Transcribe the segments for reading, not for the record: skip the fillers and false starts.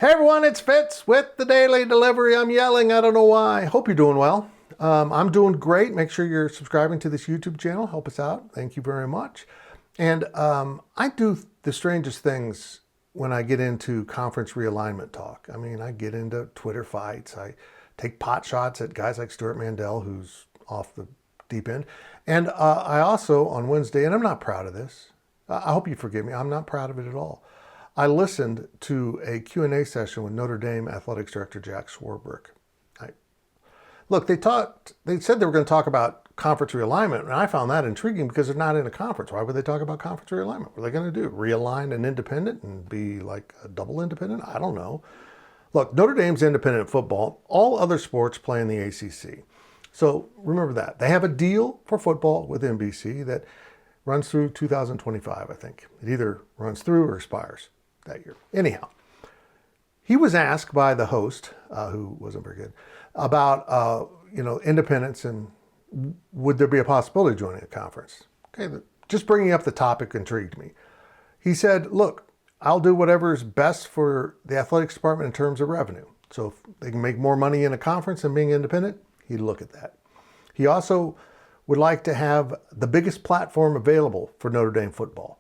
Hey everyone, it's Fitz with the Daily Delivery. I'm yelling, I don't know why. Hope you're doing well. I'm doing great. Make sure you're subscribing to this YouTube channel. Help us out. Thank you very much. And I do the strangest things when I get into conference realignment talk. I mean, I get into Twitter fights. I take pot shots at guys like Stuart Mandel, who's off the deep end. And I also, on Wednesday, and I'm not proud of this. I hope you forgive me. I'm not proud of it at all. I listened to a Q&A session with Notre Dame Athletics Director Jack Swarbrick. Look, they said they were going to talk about conference realignment, and I found that intriguing because they're not in a conference. Why would they talk about conference realignment? What are they going to do? Realign an independent and be like a double independent? I don't know. Look, Notre Dame's independent in football. All other sports play in the ACC. So remember that. They have a deal for football with NBC that runs through 2025, I think. It either runs through or expires that year. Anyhow, he was asked by the host, who wasn't very good, about independence and would there be a possibility of joining a conference. Okay, just bringing up the topic intrigued me. He said, "Look, I'll do whatever is best for the athletics department in terms of revenue. So if they can make more money in a conference than being independent, he'd look at that." He also would like to have the biggest platform available for Notre Dame football.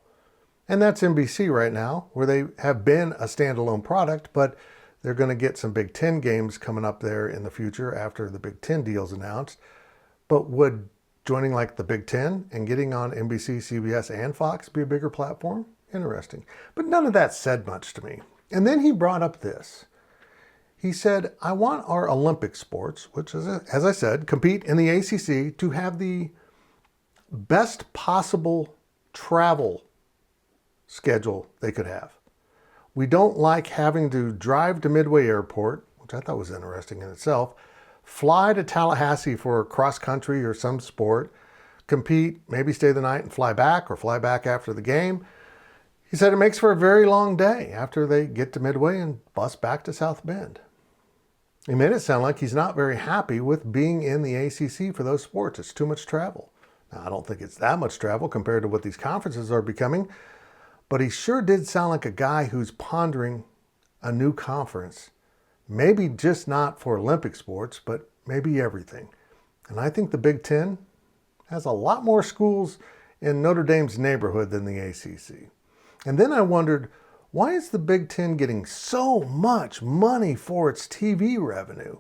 And that's NBC right now, where they have been a standalone product, but they're going to get some Big Ten games coming up there in the future after the Big Ten deal's announced. But would joining like the Big Ten and getting on NBC, CBS, and Fox be a bigger platform? Interesting. But none of that said much to me. And then he brought up this. He said, I want our Olympic sports, which, as I said, compete in the ACC, to have the best possible travel schedule they could have. We don't like having to drive to Midway Airport, which I thought was interesting in itself, fly to Tallahassee for cross country or some sport, compete, maybe stay the night and fly back or fly back after the game. He said it makes for a very long day after they get to Midway and bus back to South Bend. He made it sound like he's not very happy with being in the ACC for those sports. It's too much travel. Now, I don't think it's that much travel compared to what these conferences are becoming, but he sure did sound like a guy who's pondering a new conference. Maybe just not for Olympic sports, but maybe everything. And I think the Big Ten has a lot more schools in Notre Dame's neighborhood than the ACC. And then I wondered, why is the Big Ten getting so much money for its TV revenue?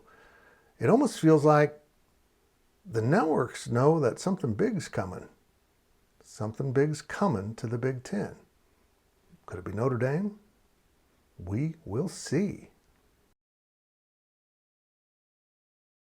It almost feels like the networks know that something big's coming. Something big's coming to the Big Ten. Could it be Notre Dame? We will see.